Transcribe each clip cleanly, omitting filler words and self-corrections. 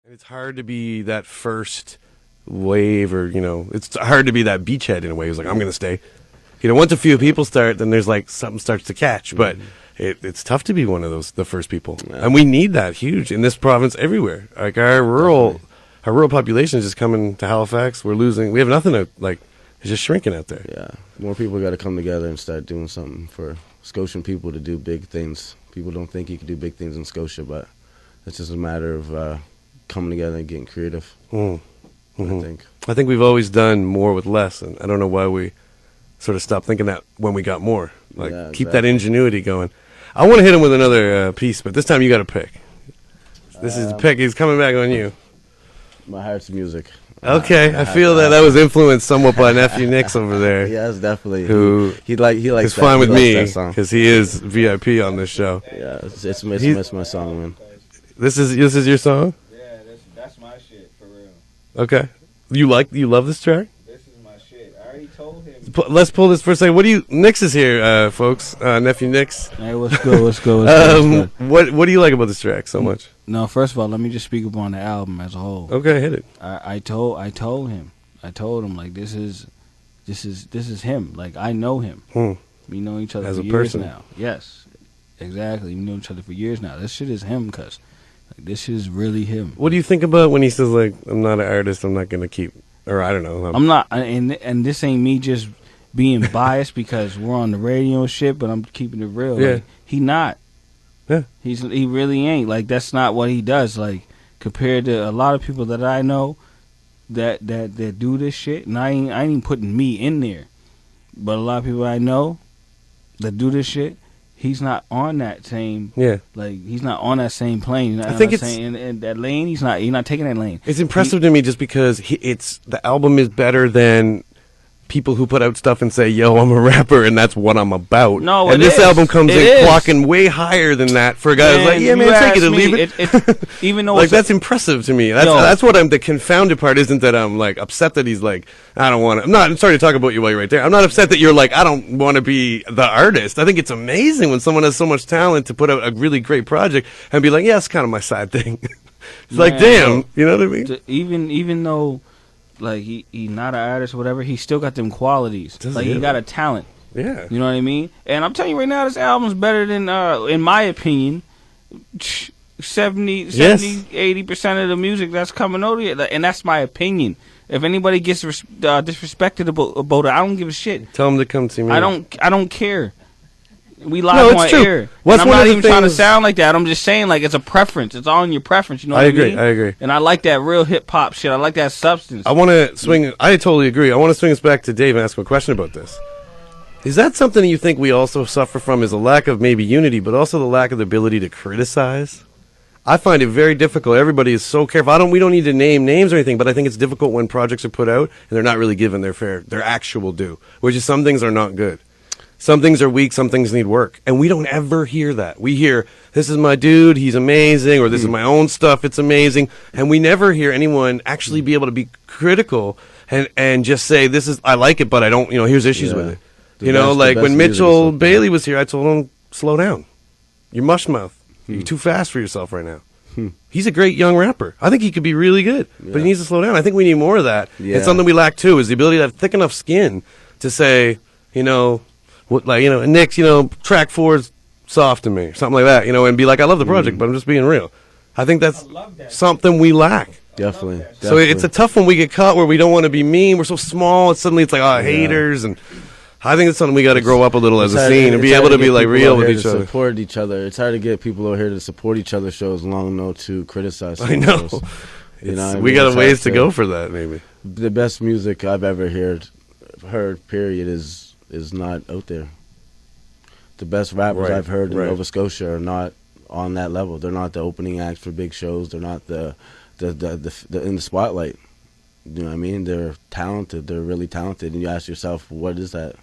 It's hard to be that first wave, or it's hard to be that beachhead in a way. Who's like, I'm going to stay. Once a few people start, then there's like something starts to catch. But it's tough to be one of the first people, and we need that huge in this province everywhere. Like our rural population is just coming to Halifax. We're losing. We have nothing to like. It's just shrinking out there. Yeah, more people got to come together and start doing something for Scotian people to do big things. People don't think you can do big things in Scotia, but it's just a matter of coming together and getting creative. I think we've always done more with less, and I don't know why we sort of stopped thinking that when we got more. Like, keep that ingenuity going. I want to hit him with another piece, but this time you got to pick. This is pick. He's coming back on you. My heart's music. Okay, I feel that was influenced somewhat by Nephew Nixx over there. Yes, definitely. Who he likes. It's fine with me because he is VIP on this show. Yeah, it's my song, man. This is your song? Yeah, that's my shit for real. Okay, you love this track? This is my shit. I already told him. Let's pull this for a second. Nixx is here, folks. Nephew Nixx. Hey, what's good? What's good? What do you like about this track so much? No, first of all, let me just speak upon the album as a whole. Okay, hit it. I told him like this is him. Like I know him. We know each other as for a years person now. Yes, exactly. We know each other for years now. This shit is him, cuz like, this shit is really him. What do you think about when he says like, I'm not an artist, I'm not gonna keep, or I don't know. I'm not, and this ain't me just being biased because we're on the radio and shit, but I'm keeping it real. Yeah. Like, he not. Yeah. He really ain't. Like, that's not what he does. Like, compared to a lot of people that I know that do this shit, and I ain't even putting me in there. But a lot of people I know that do this shit, he's not on that same he's not on that same plane. I think it's in that lane. He's not taking that lane. It's impressive to me just because the album is better than people who put out stuff and say, yo, I'm a rapper and that's what I'm about. No, and this album comes in clocking way higher than that for a guy who's like, yeah, man, take it or leave it. Even though like, that's impressive to me. That's what the confounded part isn't that I'm like upset that he's like, I don't want to. I'm sorry to talk about you while you're right there. I'm not upset that you're like, I don't want to be the artist. I think it's amazing when someone has so much talent to put out a really great project and be like, yeah, it's kind of my side thing. It's like, damn, you know what I mean? Even though, like, he not an artist or whatever, he still got them qualities. Like, he got a talent. Yeah. You know what I mean? And I'm telling you right now, this album's better than, in my opinion, 80% of the music that's coming over here. And that's my opinion. If anybody gets disrespected about it, I don't give a shit. Tell them to come see me. I don't care. We live on air. And I'm not even trying to sound like that. I'm just saying, like, it's a preference. It's on your preference. You know what I mean? I agree. And I like that real hip-hop shit. I like that substance. I want to swing... I totally agree. I want to swing us back to Dave and ask him a question about this. Is that something you think we also suffer from, is a lack of maybe unity, but also the lack of the ability to criticize? I find it very difficult. Everybody is so careful. We don't need to name names or anything, but I think it's difficult when projects are put out and they're not really given their actual due, which is some things are not good. Some things are weak, some things need work. And we don't ever hear that. We hear, this is my dude, he's amazing, or this is my own stuff, it's amazing. And we never hear anyone actually be able to be critical and just say, I like it, but I don't, here's issues with it. Like when Mitchell Bailey was here, I told him, slow down. You're mush mouth. You're too fast for yourself right now. He's a great young rapper. I think he could be really good, but he needs to slow down. I think we need more of that. It's something we lack too, is the ability to have thick enough skin to say, Nixx, track 4 is soft to me, or something like that, and be like, I love the project, but I'm just being real. I think that's something we lack. Definitely. So it's a tough one. We get caught where we don't want to be mean. We're so small, and suddenly it's like, haters, and I think it's something we got to grow up a little as a scene and be able to be like real with each other. Support each other. It's hard to get people over here to support each other's shows, long enough to criticize. I know. We got a ways to go for that. Maybe the best music I've ever heard. Period is not out there. The best rappers I've heard in Nova Scotia are not on that level. They're not the opening acts for big shows. They're not the in the spotlight. You know what I mean? They're talented. They're really talented. And you ask yourself, what is that?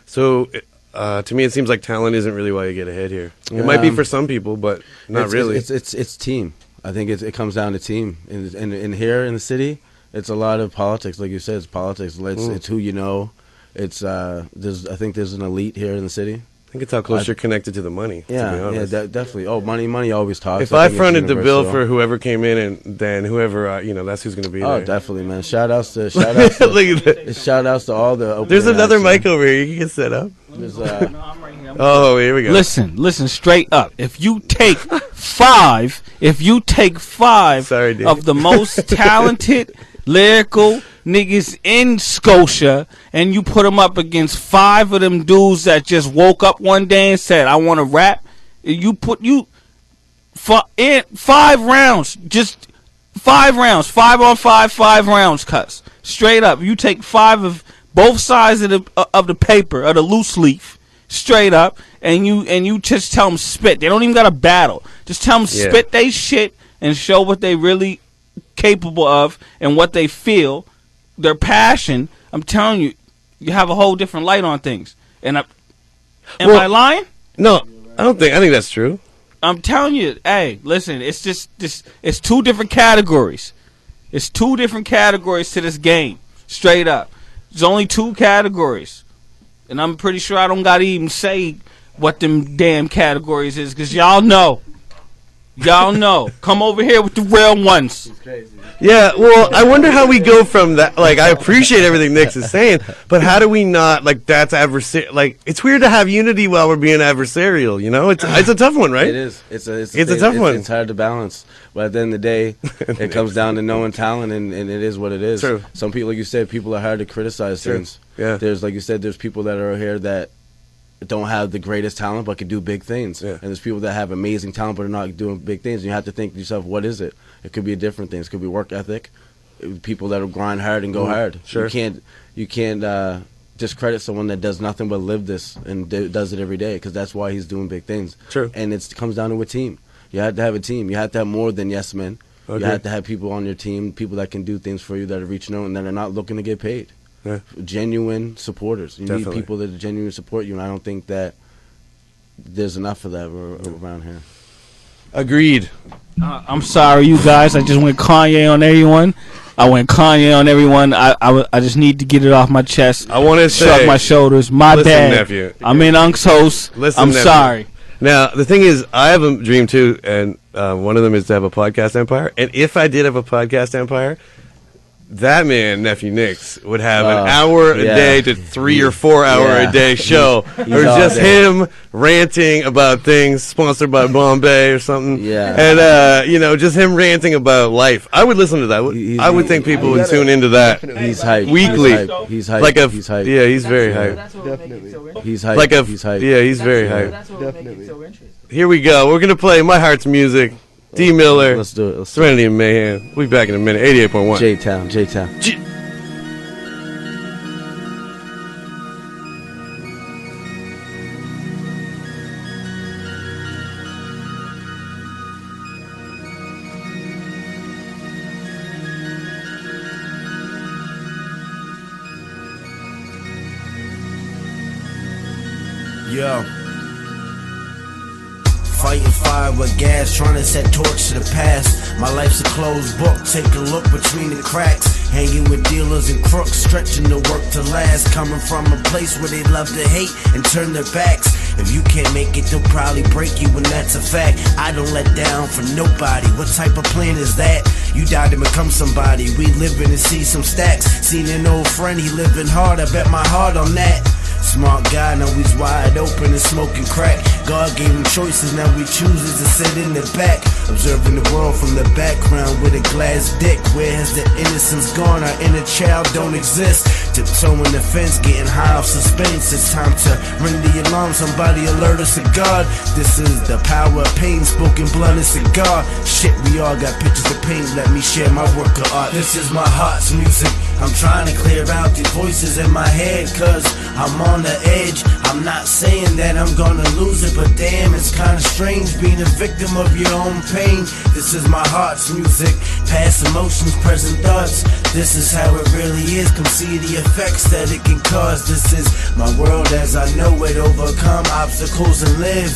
So, to me, it seems like talent isn't really why you get ahead here. It might be for some people, but not really. It's team. I think it comes down to team. And here in the city, it's a lot of politics. Like you said, it's politics. It's who you know. It's I think there's an elite here in the city. think it's how close you're connected to the money. Yeah, to be honest. definitely. Oh, money always talks. If I fronted the bill for whoever came in, and then whoever, that's who's going to be Oh, there. definitely, man. Shout outs to Look at that. shout outs to all the. There's another acts, mic over here. You can get set up. There's, No, I'm right here. Oh, here we go. Listen, straight up. If you take five Sorry, dude. of the most talented lyrical niggas in Scotia, and you put them up against 5 of them dudes that just woke up one day and said, "I want to rap," in 5 rounds, just 5 rounds, 5 on 5, 5 rounds, cuts straight up. You take 5 of both sides of the paper, of the loose leaf, straight up, and you just tell them spit. They don't even got to battle. Just tell them spit they shit and show what they really capable of and what they feel, their passion. I'm telling you, you have a whole different light on things. And am I lying? No, I think that's true. I'm telling you, hey, listen, it's just it's 2 different categories. It's 2 different categories to this game, straight up. There's only 2 categories. And I'm pretty sure I don't got to even say what them damn categories is, because y'all know. Y'all know. Come over here with the real ones. Yeah, well, I wonder how we go from that. Like, I appreciate everything Nixx is saying, but how do we not, like, that's adversarial? Like, it's weird to have unity while we're being adversarial, you know? It's a tough one, right? It is. It's a tough one. It's hard to balance. But at the end of the day, it comes down to knowing talent, and it is what it is. True. Some people, like you said, people are hard to criticize things. Yeah. There's, like you said, there's people that are here that don't have the greatest talent but can do big things. Yeah. And there's people that have amazing talent but are not doing big things. And you have to think to yourself, what is it? It could be different things. It could be work ethic. People that will grind hard and go hard. Sure. You can't discredit someone that does nothing but live this and does it every day, because that's why he's doing big things. True. And it comes down to a team. You have to have a team. You have to have more than yes men. Okay. You have to have people on your team, people that can do things for you, that are reaching out and that are not looking to get paid. Yeah. Genuine supporters. You Definitely. need people that genuinely support you, and I don't think that there's enough of that around here. Agreed. I'm sorry, you guys. I just went Kanye on everyone. I just need to get it off my chest. I want to shrug say, my shoulders. My listen, bad. nephew. I'm in Unc's host. Listen, I'm nephew. sorry. Now, the thing is, I have a dream too, and one of them is to have a podcast empire. And if I did have a podcast empire, that man, Nephew Nixx, would have an hour a day to 3 or 4 hour a day show. Or just him ranting about things sponsored by Bombay or something. Yeah. And, just him ranting about life. I would listen to that. I would think people would tune into that. He's hyped. Weekly. He's hyped. Like he's hyped. Yeah, he's very hyped. He's hyped. Like he's hyped. Yeah, he's very hyped. That's what would make it so interesting. Here we go. We're going to play My Heart's Music. D.Miller. Let's do it. Let's do Serenity and Mayhem. We'll be back in a minute. 88.1. J-Town. J-Town. Yo. Fighting fire with gas, trying to set torch to the past. My life's a closed book, take a look between the cracks. Hanging with dealers and crooks, stretching the work to last. Coming from a place where they love to hate and turn their backs. If you can't make it, they'll probably break you, and that's a fact. I don't let down for nobody. What type of plan is that? You die to become somebody. We living to see some stacks. Seen an old friend, he living hard. I bet my heart on that. Smart guy, now he's wide open and smoking crack. God gave him choices, now he chooses to sit in the back. Observing the world from the background with a glass dick. Where has the innocence gone? Our inner child don't exist. Tiptoeing the fence, getting high off suspense. It's time to ring the alarm, somebody alert us to God. This is the power of pain, spoken blunt and cigar. Shit, we all got pictures to paint, let me share my work of art. This is my heart's music. I'm trying to clear out the voices in my head, cause I'm on the edge. I'm not saying that I'm gonna lose it, but damn, it's kinda strange being a victim of your own pain. This is my heart's music, past emotions, present thoughts. This is how it really is, come see the effects that it can cause. This is my world as I know it, overcome obstacles and live.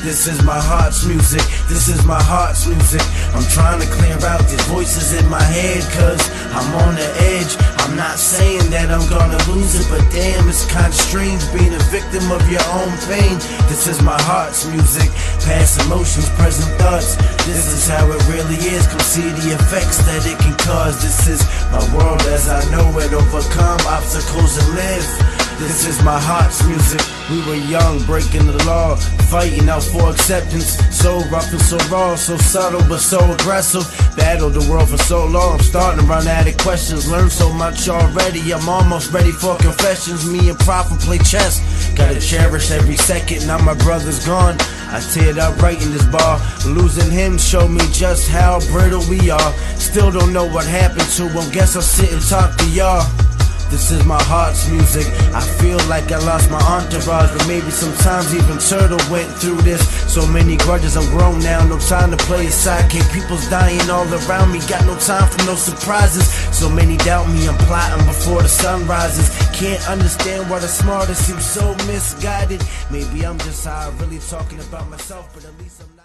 This is my heart's music, this is my heart's music. I'm trying to clear out these voices in my head, cause I'm on the edge. I'm not saying that I'm gonna lose it, but damn, it's kinda strange being a victim of your own pain. This is my heart's music, past emotions, present thoughts. This is how it really is, come see the effects that it can cause. This is my world as I know it, overcome obstacles and live. This is my heart's music. We were young, breaking the law, fighting out for acceptance. So rough and so raw, so subtle but so aggressive. Battled the world for so long, I'm starting to run out of questions. Learned so much already, I'm almost ready for confessions. Me and Prophet play chess, gotta cherish every second. Now my brother's gone, I teared up writing this bar. Losing him showed me just how brittle we are. Still don't know what happened to him, guess I'll sit and talk to y'all. This is my heart's music. I feel like I lost my entourage, but maybe sometimes even Turtle went through this. So many grudges, I'm grown now, no time to play a sidekick. People's dying all around me, got no time for no surprises. So many doubt me, I'm plotting before the sun rises. Can't understand why the smartest seem so misguided. Maybe I'm just high, really talking about myself, but at least I'm not.